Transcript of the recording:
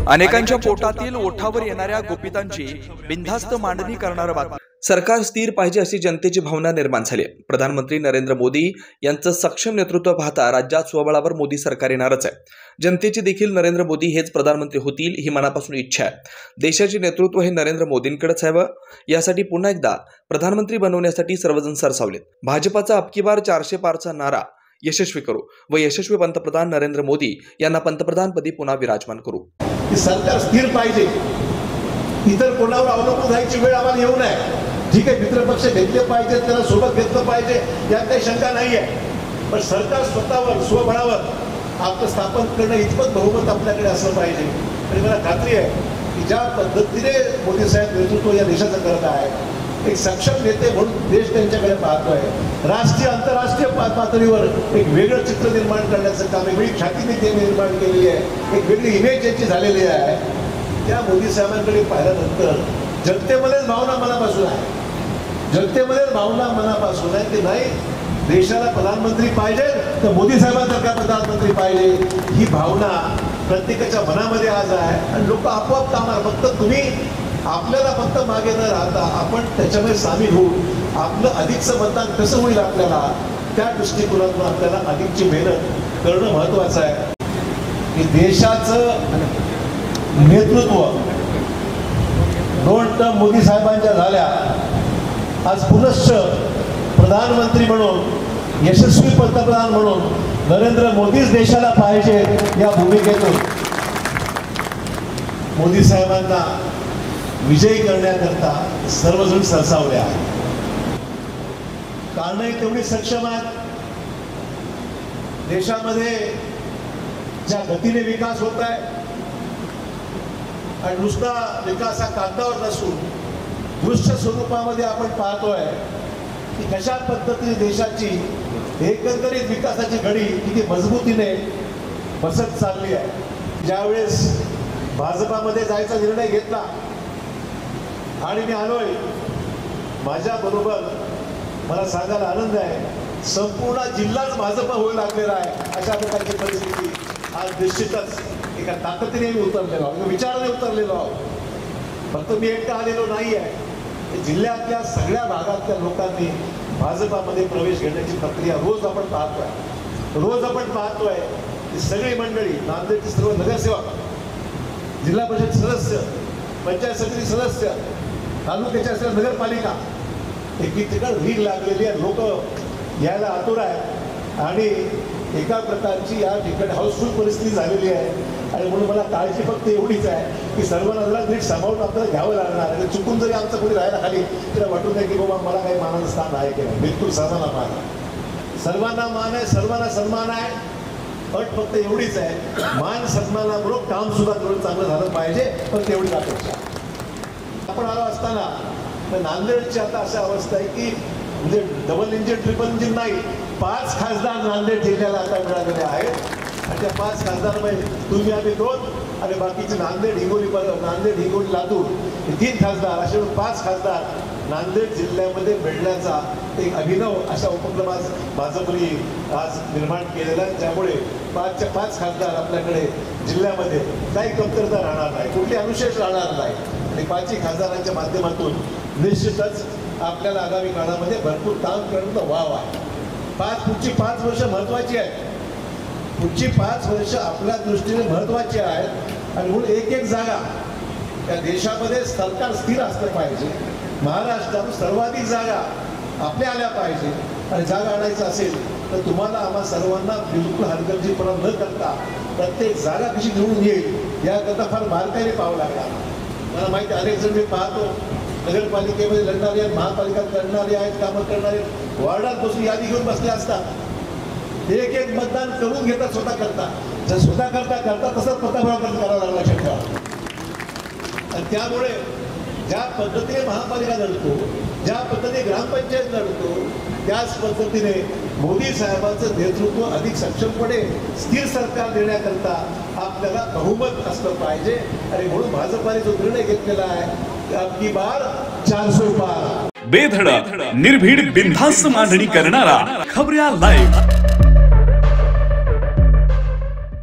अनेकांच्या पोटातील ओठावर येणाऱ्या गुपितांची बिनधास्त मांडणी करणारं बातमी। सरकार स्थिर पाहिजे अशी जनतेची भावना निर्माण झाली। प्रधानमंत्री नरेंद्र मोदी यांचं सक्षम नेतृत्व पाहता राज्यात स्वबळावर मोदी सरकार येणारच आहे। जनतेची देखील नरेंद्र मोदी हेच प्रधानमंत्री होतील ही मनापासून इच्छा आहे। देशाचे नेतृत्व हे नरेंद्र मोदींकडेच हवं, यासाठी पुन्हा एकदा प्रधानमंत्री बनवण्यासाठी सर्वजण सरसावलेत। भाजपाचा अबकी बार 400 पारचा नारा यशस्वी करू व यशस्वी पंतप्रधान नरेंद्र मोदी यांना पंतप्रधानपदी पुन्हा विराजमान करू। सरकार स्थिर पाहिजे, इतर कोणावर अवलंबून राहायची वेळ आम्हाला येऊ नये। ठीक आहे, मित्रपक्ष घेतले पाहिजे, त्याला सोबत घेतलं पाहिजे, यात काही शंका नाही आहे। पण सरकार स्वतःवर स्वबळावर आपलं स्थापन करणं इतपत बहुमत आपल्याकडे असलं पाहिजे। आणि मला खात्री आहे की ज्या पद्धतीने मोदी साहेब नेतृत्व या देशाचं करत आहे, एक सक्षम नेते म्हणून देश त्यांच्याकडे पाहतोय। राष्ट्रीय आंतरराष्ट्रीय पातळीवर एक वेगळं चित्र निर्माण करण्याचं काम, एक वेगळी ख्याती ते निर्माण केलेली आहे, एक वेगळी इमेज यांची झालेली आहे। त्या मोदी साहेबांकडे पाहिल्यानंतर जनतेमध्येच भावना मनापासून आहे, जनतेमध्येच भावना मनापासून आहे की नाही, देशाला प्रधानमंत्री पाहिजे तर मोदी साहेबांसारखा प्रधानमंत्री पाहिजे, ही भावना प्रत्येकाच्या मनामध्ये आज आहे। आणि लोक आपोआप कामार, फक्त तुम्ही आपल्याला फक्त मागे न राहता आपण त्याच्यामध्ये सामील होऊ। आपलं अधिकचं मतदान कसं होईल आपल्याला, त्या दृष्टिकोनातून आपल्याला अधिकची मेहनत करणं महत्त्वाचं आहे। की देशाचं नेतृत्व 2 टर्म मोदी साहेबांच्या झाल्या, आज पुनश्च प्रधानमंत्री म्हणून, यशस्वी पंतप्रधान म्हणून नरेंद्र मोदीच देशाला पाहिजे, या भूमिकेतून मोदी साहेबांना विजयी करण्याकरता सर्वजण सरसावले आहेत। कारणही तेवढी सक्षम आहेत। देशामध्ये ज्या गतीने विकास होत आहे, आणि नुसता विकास हा कागदावर नसून दृश्य स्वरूपामध्ये आपण पाहतोय की कशा पद्धतीने देशाची एकंदरीत विकासाची घडी किती मजबूतीने बसत चालली आहे। ज्यावेळेस भाजपामध्ये जायचा निर्णय घेतला आणि मी आलोय, माझ्या बरोबर मला सांगायला आनंद आहे, संपूर्ण जिल्हाच भाजपा होऊ लागलेला आहे। अशा प्रकारची परिस्थिती आज निश्चितच एका ताकदीने उतरलेलो आहोत, विचाराने उतरलेलो आहोत। फक्त मी एकटा आलेलो नाही आहे, जिल्ह्यातल्या सगळ्या भागातल्या लोकांनी भाजपामध्ये प्रवेश घेण्याची प्रक्रिया रोज आपण पाहतोय की सगळी मंडळी, नांदेडचे सर्व नगरसेवक, जिल्हा परिषद सदस्य, पंचायत समिती सदस्य, तालुक्याच्या असलेल्या नगरपालिका, एकीकडे रीग लागलेली आहे, लोक यायला आतुर आहेत आणि एका प्रकारची या ठिकाणी हाऊसफुल परिस्थिती झालेली आहे। आणि म्हणून मला काळजी फक्त एवढीच आहे की सर्वांना जरा नीट सांभाळून आपल्याला घ्यावं लागणार आहे। चुकून जरी आमचं कोणी राहायला खाली तिला वाटून नाही की बाबा मला काही मानाचं स्थान आहे की नाही, बिलकुल सर्वांना मान आहे, सर्वांना मान आहे, सर्वांना सन्मान आहे। अट फक्त एवढीच आहे, मान सन्मानाबरोबर काम सुद्धा थोडं चांगलं झालं पाहिजे, पण तेवढीच अपेक्षा। आपण आलो असताना तर नांदेडची आता अशा अवस्था आहे की म्हणजे डबल इंजिन ट्रिपल इंजिन नाही, 5 खासदार नांदेड जिल्ह्याला आता मिळालेले आहेत। आणि त्या 5 खासदारमध्ये तुम्ही आम्ही 2 आणि बाकीचे नांदेड हिंगोली लातूर हे 3 खासदार, असे 5 खासदार नांदेड जिल्ह्यामध्ये मिळण्याचा एक अभिनव अशा उपक्रम आज भाजपने आज निर्माण केलेला आहे। त्यामुळे 5च्या 5 खासदार आपल्याकडे जिल्ह्यामध्ये काही कमतरता राहणार नाही, कुठली अनुशेष राहणार नाही। आणि 5ही खासदारांच्या माध्यमातून निश्चितच आपल्याला आगामी काळामध्ये भरपूर काम करणं वाव आहे। पुढची 5 वर्ष महत्त्वाची आहेत, पुढची 5 वर्ष आपल्या दृष्टीने महत्त्वाची आहेत। आणि म्हणून एक जागा या देशामध्ये सरकार स्थिर असलं पाहिजे। महाराष्ट्रात सर्वाधिक जागा आपल्या आल्या पाहिजे, आणि जागा आणायचं असेल तर तुम्हाला आम्हा सर्वांना बिलकुल हलगर्जीपणा न करता प्रत्येक जागा कशी निवडून येईल याकरता फार बारकाईने पाहावं लागणार। मला माहिती आहे, अनेक जण मी पाहतो नगरपालिकेमध्ये लढणारे आहेत, महापालिकात लढणारे आहेत, कामं करणारे वॉर्डात बसून यादी घेऊन बसले असतात, एक मतदान करून घेतात स्वतः करता, जर स्वतः करता तसंच पत्तापुराव करावा लागला शक्य। आणि त्यामुळे ज्या पद्धतीने महापालिका लढतो, ज्या पद्धतीने ग्रामपंचायत लढतो, त्याच पद्धतीने मोदी साहेबांचं नेतृत्व अधिक सक्षमपणे स्थिर सरकार देण्याकरता आपल्याला बहुमत असलं पाहिजे। आणि म्हणून भाजपाने जो निर्णय घेतलेला आहे, अबकी बार 400 पार, बेधडक निर्भीड बिनधास्त मांडणी करणारा खबऱ्या लाईव्ह।